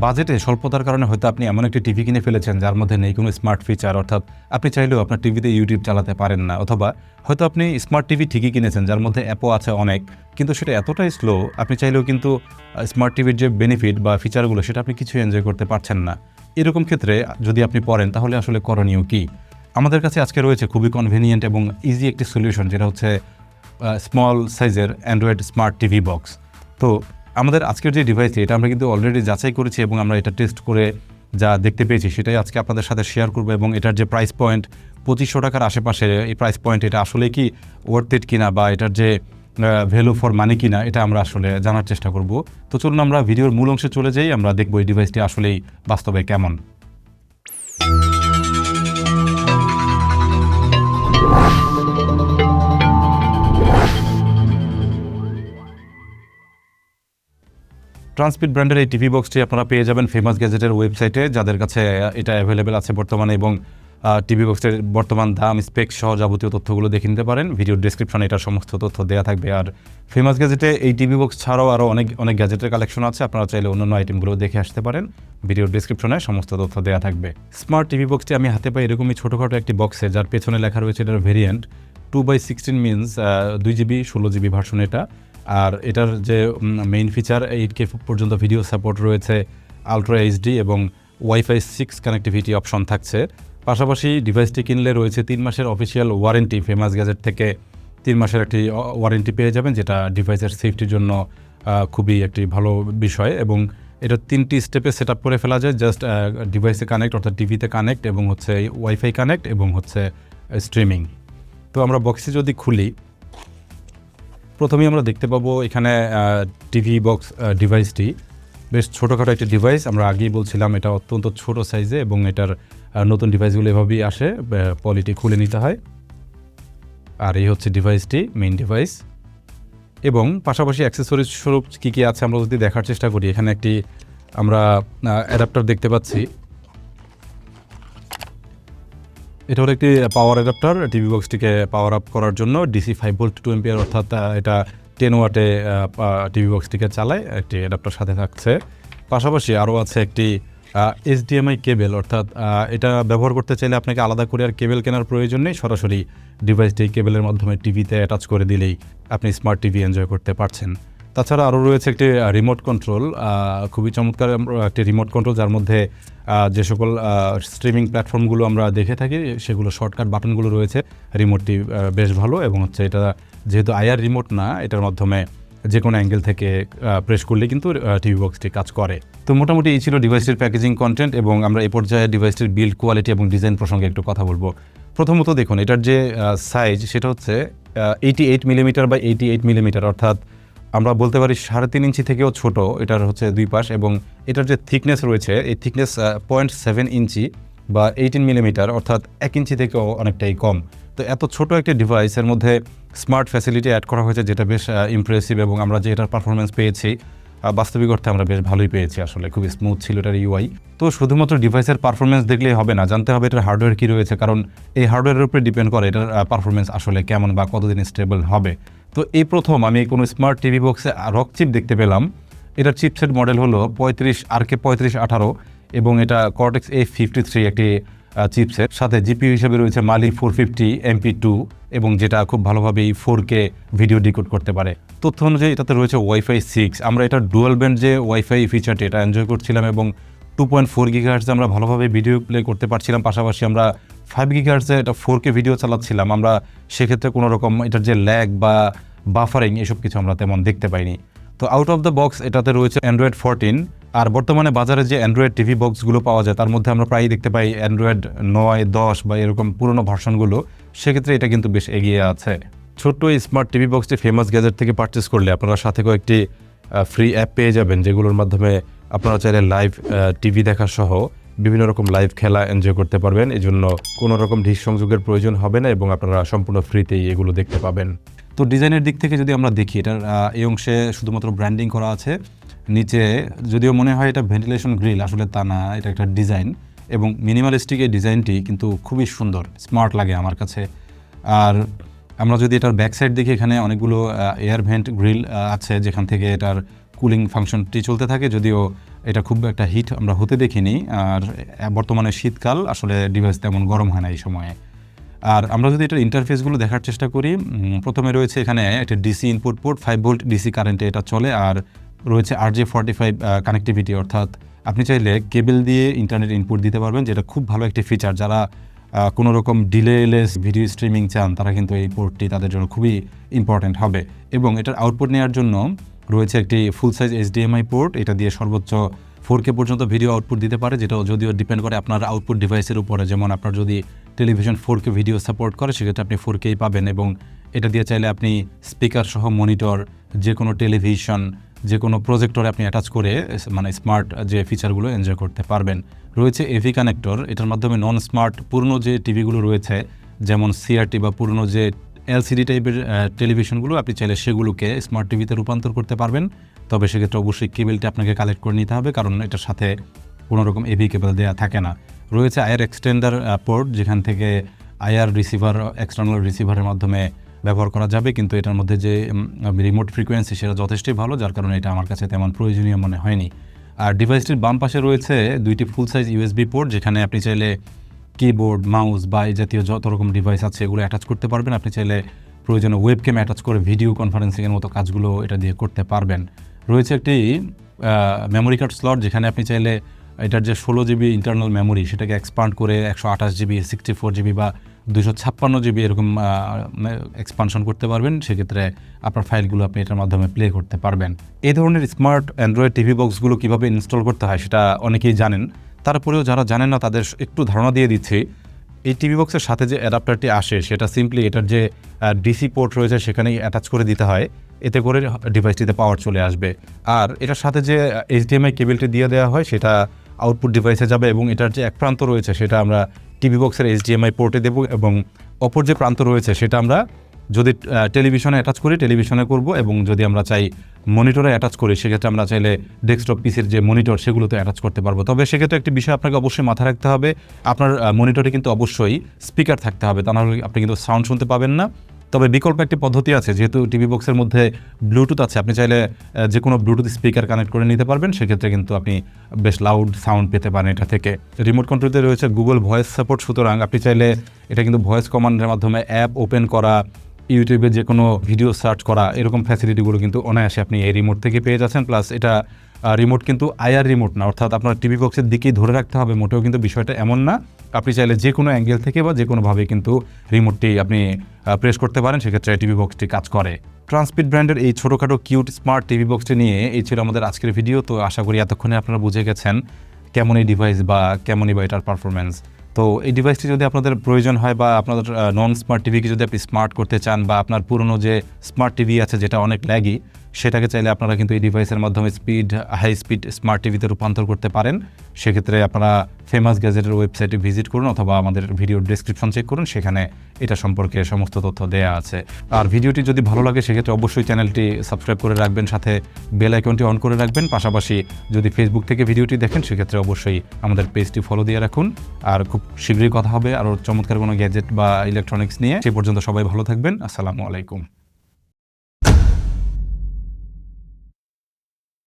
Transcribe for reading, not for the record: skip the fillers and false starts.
বাজেটে স্বল্পতার কারণে হয়তো আপনি এমন একটি টিভি কিনে ফেলেছেন যার মধ্যে নেই কোনো স্মার্ট ফিচার, অর্থাৎ আপনি চাইলেও আপনার টিভিতে ইউটিউব চালাতে পারেন না, অথবা হয়তো আপনি স্মার্ট টিভি ঠিকই কিনেছেন যার মধ্যে অ্যাপও আছে অনেক, কিন্তু সেটা এতটাই স্লো আপনি চাইলেও কিন্তু স্মার্ট টিভির যে বেনিফিট বা ফিচারগুলো সেটা আপনি কিছু এনজয় করতে পারছেন না। এরকম ক্ষেত্রে যদি আপনি পড়েন তাহলে আসলে করণীয় কী? আমাদের কাছে আজকে রয়েছে খুবই কনভিনিয়েন্ট এবং ইজি একটি সলিউশন, যেটা হচ্ছে স্মল সাইজের অ্যান্ড্রয়েড স্মার্ট টিভি বক্স। তো আমাদের আজকের যে ডিভাইসটি, এটা আমরা কিন্তু অলরেডি যাচাই করেছি এবং আমরা এটা টেস্ট করে যা দেখতে পেয়েছি সেটাই আজকে আপনাদের সাথে শেয়ার করবো। এবং এটার যে প্রাইস পয়েন্ট 2500 টাকার আশেপাশে, এই প্রাইস পয়েন্ট এটা আসলে কি ওয়ার্থ ইট কিনা বা এটার যে ভ্যালু ফর মানি কিনা এটা আমরা আসলে জানার চেষ্টা করব। তো চলুন আমরা ভিডিওর মূল অংশে চলে যাই, আমরা দেখব এই ডিভাইসটি আসলেই বাস্তবে কেমন। ট্রান্সপিড ব্র্যান্ডের এই টিভি বক্সটি আপনারা পেয়ে যাবেন ফেমাস গ্যাজেটের ওয়েবসাইটে, যাদের কাছে এটা অ্যাভেলেবেল আছে বর্তমানে, এবং টিভি বক্সের বর্তমান দাম, স্পেক সহ যাবতীয় তথ্যগুলো দেখে নিতে পারেন। ভিডিওর ডেসক্রিপশনে এটার সমস্ত তথ্য দেওয়া থাকবে। আর ফেমাস গ্যাজেটে এই টিভি বক্স ছাড়াও আরও অনেক গ্যাজেটের কালেকশন আছে, আপনারা চাইলে অন্যান্য আইটেমগুলো দেখে আসতে পারেন। ভিডিওর ডেসক্রিপশনে সমস্ত তথ্য দেওয়া থাকবে। স্মার্ট টিভি বক্সটি আমি হাতে পাই এরকমই ছোটোখাটো একটি বক্সে, যার পেছনে লেখা রয়েছে এটার variant 2/16 means 2GB 16GB version এটা। আর এটার যে মেইন ফিচার 8K পর্যন্ত ভিডিও সাপোর্ট রয়েছে, আলট্রা এইচডি এবং ওয়াইফাই 6 কানেক্টিভিটি অপশন থাকছে। পাশাপাশি ডিভাইসটি কিনলে রয়েছে 3 মাসের অফিসিয়াল ওয়ারেন্টি, ফেমাস গ্যাজেট থেকে 3 মাসের একটি ওয়ারেন্টি পেয়ে যাবেন, যেটা ডিভাইসের সেফটির জন্য খুবই একটি ভালো বিষয়। এবং এটা 3টি স্টেপে সেট আপ করে ফেলা যায়, জাস্ট ডিভাইসে কানেক্ট, অর্থাৎ টিভিতে কানেক্ট, এবং হচ্ছে ওয়াইফাই কানেক্ট, এবং হচ্ছে স্ট্রিমিং। তো আমরা বক্সে যদি খুলি, প্রথমেই আমরা দেখতে পাবো এখানে টিভি বক্স ডিভাইসটি বেশ ছোটোখাটো একটি ডিভাইস। আমরা আগেই বলছিলাম এটা অত্যন্ত ছোট সাইজে, এবং এটার নতুন ডিভাইসগুলো এভাবেই আসে, পলিটি খুলে নিতে হয়। আর এই হচ্ছে ডিভাইসটি, মেইন ডিভাইস। এবং পাশাপাশি অ্যাক্সেসরিজ স্বরূপ কী কী আছে আমরা যদি দেখার চেষ্টা করি, এখানে একটি আমরা অ্যাডাপ্টার দেখতে পাচ্ছি। এটা হলো একটি পাওয়ার অ্যাডাপ্টার টিভি বক্সটিকে পাওয়ার আপ করার জন্য, DC 5 ভোল্ট 2 অ্যাম্পিয়ার, অর্থাৎ এটা 10 ওয়াটে টিভি বক্সটিকে চালায়, একটি অ্যাডাপ্টার সাথে থাকছে। পাশাপাশি আরও আছে একটি HDMI কেবেল, অর্থাৎ এটা ব্যবহার করতে চাইলে আপনাকে আলাদা করে আর কেবেল কেনার প্রয়োজন নেই, সরাসরি ডিভাইসটি কেবেলের মাধ্যমে টিভিতে অ্যাটাচ করে দিলেই আপনি স্মার্ট টিভি এনজয় করতে পারছেন। তাছাড়া আরও রয়েছে একটি রিমোট কন্ট্রোল, খুবই চমৎকার একটি রিমোট কন্ট্রোল, যার মধ্যে যে সকল স্ট্রিমিং প্ল্যাটফর্মগুলো আমরা দেখে থাকি সেগুলো শর্টকাট বাটনগুলো রয়েছে। রিমোটটি বেশ ভালো, এবং হচ্ছে এটা যেহেতু আইআর রিমোট না, এটার মাধ্যমে যে কোনো অ্যাঙ্গেল থেকে প্রেস করলে কিন্তু টিভি বক্সটি কাজ করে। তো মোটামুটি এই ছিল ডিভাইসটির প্যাকেজিং কন্টেন্ট, এবং আমরা এই পর্যায়ে ডিভাইসটির বিল্ড কোয়ালিটি এবং ডিজাইন প্রসঙ্গে একটু কথা বলবো। প্রথমত দেখুন, এটার যে সাইজ সেটা হচ্ছে 88 মিলিমিটার বাই 88 মিলিমিটার, অর্থাৎ আমরা বলতে পারি 3.5 ইঞ্চি থেকেও ছোট এটার হচ্ছে দুই পাশ। এবং এটার যে থিকনেস রয়েছে, এই থিকনেস 0.7 ইঞ্চি বা 18 মিলিমিটার, অর্থাৎ 1 ইঞ্চি থেকেও অনেকটাই কম। তো এত ছোট একটা ডিভাইসের মধ্যে স্মার্ট ফ্যাসিলিটি অ্যাড করা হয়েছে, যেটা বেশ ইমপ্রেসিভ। এবং আমরা যে এটার পারফরমেন্স পেয়েছি, বাস্তবিক অর্থে আমরা বেশ ভালোই পেয়েছি, আসলে খুবই স্মুথ ছিল এটার ইউআই। তো শুধুমাত্র ডিভাইসের পারফরমেন্স দেখলেই হবে না, জানতে হবে এটার হার্ডওয়্যার কী রয়েছে, কারণ এই হার্ডওয়্যারের উপরে ডিপেন্ড করে এটার পারফরমেন্স আসলে কেমন বা কতদিন স্টেবল হবে। তো এই প্রথম আমি কোনো স্মার্ট টিভি বক্সে রক চিপ দেখতে পেলাম। এটার চিপসেট মডেল হলো RK3518, এবং এটা Cortex A53 একটি চিপসেট, সাথে জিপিইউ হিসেবে রয়েছে Mali 450 MP2, এবং যেটা খুব ভালোভাবেই 4K ভিডিও ডিকোড করতে পারে। তথ্য অনুযায়ী এটাতে রয়েছে ওয়াইফাই 6। আমরা এটা ডুয়াল ব্যান্ড যে ওয়াইফাই ফিচারটি এটা এনজয় করছিলাম, এবং 2.4 গিগাহার্টজে আমরা ভালোভাবে ভিডিও প্লে করতে পারছিলাম। পাশাপাশি আমরা 5 গিগাহার্টজে এটা 4K ভিডিও চালাচ্ছিলাম। আমরা সেক্ষেত্রে কোনো রকম এটার যে ল্যাগ বা বাফারিং এসব কিছু আমরা তেমন দেখতে পাইনি। তো আউট অফ দ্য বক্স এটাতে রয়েছে Android 14। আর বর্তমানে বাজারে যে অ্যান্ড্রয়েড টিভি বক্সগুলো পাওয়া যায় তার মধ্যে আমরা প্রায়ই দেখতে পাই Android 9, 10 বা এরকম পুরনো ভার্সনগুলো, সেক্ষেত্রে এটা কিন্তু বেশ এগিয়ে আছে। ছোট্ট এই স্মার্ট টিভি বক্সটি ফেমাস গ্যাজেট থেকে পারচেস করলে আপনারা সাথে কয়েকটি ফ্রি অ্যাপ পেয়ে যাবেন, যেগুলোর মাধ্যমে আপনারা চাইলে লাইভ টিভি দেখা সহ বিভিন্ন রকম লাইভ খেলা এনজয় করতে পারবেন। এই জন্য কোনো রকম ডিশ সংযোগের প্রয়োজন হবে না, এবং আপনারা সম্পূর্ণ ফ্রিতেই এগুলো দেখতে পাবেন। তো ডিজাইনের দিক থেকে যদি আমরা দেখি, এটার এই অংশে শুধুমাত্র ব্র্যান্ডিং করা আছে, নিচে যদিও মনে হয় এটা ভেন্টিলেশন গ্রিল, আসলে তা না, এটা একটা ডিজাইন, এবং মিনিমালিস্টিক এই ডিজাইনটি কিন্তু খুবই সুন্দর, স্মার্ট লাগে আমার কাছে। আর আমরা যদি এটার ব্যাক সাইড দেখি, এখানে অনেকগুলো এয়ার ভেন্ট গ্রিল আছে, যেখান থেকে এটার কুলিং ফাংশনটি চলতে থাকে, যদিও এটা খুব একটা হিট আমরা হতে দেখিনি। আর বর্তমানে শীতকাল, আসলে ডিভাইস তেমন গরম হয় না এই সময়ে। আর আমরা যদি এটার ইন্টারফেসগুলো দেখার চেষ্টা করি, প্রথমে রয়েছে এখানে একটা DC input port, 5 volt DC কারেন্টে এটা চলে। আর রয়েছে RJ45 কানেক্টিভিটি, অর্থাৎ আপনি চাইলে কেবল দিয়ে ইন্টারনেট ইনপুট দিতে পারবেন, যেটা খুব ভালো একটি ফিচার। যারা কোনো রকম ডিলেলেস ভিডিও স্ট্রিমিং চান তারা কিন্তু এই পোর্টটি তাদের জন্য খুবই ইম্পর্ট্যান্ট হবে। এবং এটার আউটপুট নেওয়ার জন্য রয়েছে একটি ফুল সাইজ HDMI পোর্ট, এটা দিয়ে সর্বোচ্চ 4K পর্যন্ত ভিডিও আউটপুট দিতে পারে, যেটা যদিও ডিপেন্ড করে আপনার আউটপুট ডিভাইসের উপরে। যেমন আপনার যদি টেলিভিশন 4K ভিডিও সাপোর্ট করে সেক্ষেত্রে আপনি 4K পাবেন, এবং এটা দিয়ে চাইলে আপনি স্পিকার সহ মনিটর, যে কোনো টেলিভিশন, যে কোনো প্রজেক্টরে আপনি অ্যাটাচ করে মানে স্মার্ট যে ফিচারগুলো এনজয় করতে পারবেন। রয়েছে AV কানেক্টর, এটার মাধ্যমে নন স্মার্ট পুরনো যে টিভিগুলো রয়েছে, যেমন CRT বা পুরনো যে LCD টাইপের টেলিভিশনগুলো, আপনি চাইলে সেগুলোকে স্মার্ট টিভিতে রূপান্তর করতে পারবেন। তবে সেক্ষেত্রে অবশ্যই কেবলটা আপনাকে কালেক্ট করে নিতে হবে, কারণ এটার সাথে কোনো রকম AV কেবল দেওয়া থাকে না। রয়েছে IR এক্সটেন্ডার পোর্ট, যেখান থেকে IR রিসিভার, এক্সটার্নাল রিসিভারের মাধ্যমে ব্যবহার করা যাবে, কিন্তু এটার মধ্যে যে রিমোট ফ্রিকোয়েন্সি সেটা যথেষ্টই ভালো, যার কারণে এটা আমার কাছে তেমন প্রয়োজনীয় মনে হয়নি। আর ডিভাইসটির বাম পাশে রয়েছে 2টি ফুল সাইজ USB পোর্ট, যেখানে আপনি চাইলে কিবোর্ড, মাউস বা এই জাতীয় যত রকম ডিভাইস আছে এগুলো অ্যাটাচ করতে পারবেন। আপনি চাইলে প্রয়োজনে ওয়েবক্যাম অ্যাটাচ করে ভিডিও কনফারেন্সিংয়ের মতো কাজগুলো এটা দিয়ে করতে পারবেন। রয়েছে একটি মেমোরি কার্ড স্লট, যেখানে আপনি চাইলে এটার যে 16 GB ইন্টারনাল মেমোরি সেটাকে এক্সপান্ড করে 128 GB, 64 GB বা 256 GB এরকম এক্সপানশন করতে পারবেন। সেক্ষেত্রে আপনার ফাইলগুলো আপনি এটার মাধ্যমে প্লে করতে পারবেন। এই ধরনের স্মার্ট অ্যান্ড্রয়েড টিভি বক্সগুলো কীভাবে ইনস্টল করতে হয় সেটা অনেকেই জানেন, তারপরেও যারা জানেন না তাদের একটু ধারণা দিয়ে দিচ্ছি। এই টিভি বক্সের সাথে যে অ্যাডাপ্টারটি আসে সেটা সিম্পলি এটার যে ডিসি পোর্ট রয়েছে সেখানেই অ্যাটাচ করে দিতে হয়, এতে করে ডিভাইসটিতে পাওয়ার চলে আসবে। আর এটার সাথে যে HDMI কেবলটি দিয়ে দেওয়া হয় সেটা আউটপুট ডিভাইসে যাবে, এবং এটার যে এক প্রান্ত রয়েছে সেটা আমরা টিভি বক্সের HDMI পোর্টে দেবো, এবং অপর যে প্রান্ত রয়েছে সেটা আমরা যদি টেলিভিশনে অ্যাটাচ করি টেলিভিশনে করব, এবং যদি আমরা চাই মনিটরে অ্যাটাচ করি সেক্ষেত্রে আমরা চাইলে ডেস্কটপ পিসির যে মনিটর সেগুলোতে অ্যাটাচ করতে পারবো। তবে সেক্ষেত্রে একটি বিষয় আপনাকে অবশ্যই মাথায় রাখতে হবে, আপনার মনিটরে কিন্তু অবশ্যই স্পিকার থাকতে হবে, তা নাহলে আপনি কিন্তু সাউন্ড শুনতে পাবেন না। তবে বিকল্প একটি পদ্ধতি আছে, যেহেতু টিভি বক্সের মধ্যে ব্লুটুথ আছে, আপনি চাইলে যে কোনো ব্লুটুথ স্পিকার কানেক্ট করে নিতে পারবেন, সেক্ষেত্রে কিন্তু আপনি বেশ লাউড সাউন্ড পেতে পারেন এটা থেকে। রিমোট কন্ট্রোলতে রয়েছে গুগল ভয়েস সাপোর্ট, সুতরাং আপনি চাইলে এটা কিন্তু ভয়েস কমান্ডের মাধ্যমে অ্যাপ ওপেন করা, ইউটিউবে যে কোনো ভিডিও সার্চ করা, এরকম ফ্যাসিলিটিগুলো কিন্তু অনায়াসে আপনি এই রিমোট থেকে পেয়ে যাচ্ছেন। প্লাস এটা রিমোট কিন্তু IR রিমোট না, অর্থাৎ আপনার টিভি বক্সের দিকেই ধরে রাখতে হবে, মোটেও কিন্তু বিষয়টা এমন না। আপনি চাইলে যে কোনো অ্যাঙ্গেল থেকে বা যে কোনোভাবে কিন্তু রিমোটটি আপনি প্রেস করতে পারেন, সেক্ষেত্রে টিভি বক্সটি কাজ করে। ট্রান্সপিড ব্র্যান্ডের এই ছোটোখাটো কিউট স্মার্ট টিভি বক্সটি নিয়ে এই ছিল আমাদের আজকের ভিডিও। তো আশা করি এতক্ষণে আপনারা বুঝে গেছেন কেমন এই ডিভাইস বা কেমনই বা এটার পারফরমেন্স। তো এই ডিভাইসটি যদি আপনাদের প্রয়োজন হয় বা আপনাদের নন স্মার্ট টিভিকে যদি আপনি স্মার্ট করতে চান, বা আপনার পুরনো যে স্মার্ট টিভি আছে যেটা অনেক ল্যাগি, সেটাকে চাইলে আপনারা কিন্তু এই ডিভাইসের মাধ্যমে হাই স্পিড স্মার্ট টিভিতে রূপান্তর করতে পারেন। সেক্ষেত্রে আপনারা ফেমাস গ্যাজেটের ওয়েবসাইটে ভিজিট করুন, অথবা আমাদের ভিডিওর ডেসক্রিপশন চেক করুন, সেখানে এটা সম্পর্কে সমস্ত তথ্য দেওয়া আছে। আর ভিডিওটি যদি ভালো লাগে সেক্ষেত্রে অবশ্যই চ্যানেলটি সাবস্ক্রাইব করে রাখবেন, সাথে বেল আইকনটি অন করে রাখবেন। পাশাপাশি যদি ফেসবুক থেকে ভিডিওটি দেখেন সেক্ষেত্রে অবশ্যই আমাদের পেজটি ফলো দিয়ে রাখুন। আর খুব শীঘ্রই কথা হবে আরও চমৎকার কোনো গ্যাজেট বা ইলেকট্রনিক্স নিয়ে। সে পর্যন্ত সবাই ভালো থাকবেন। আসসালামু আলাইকুম।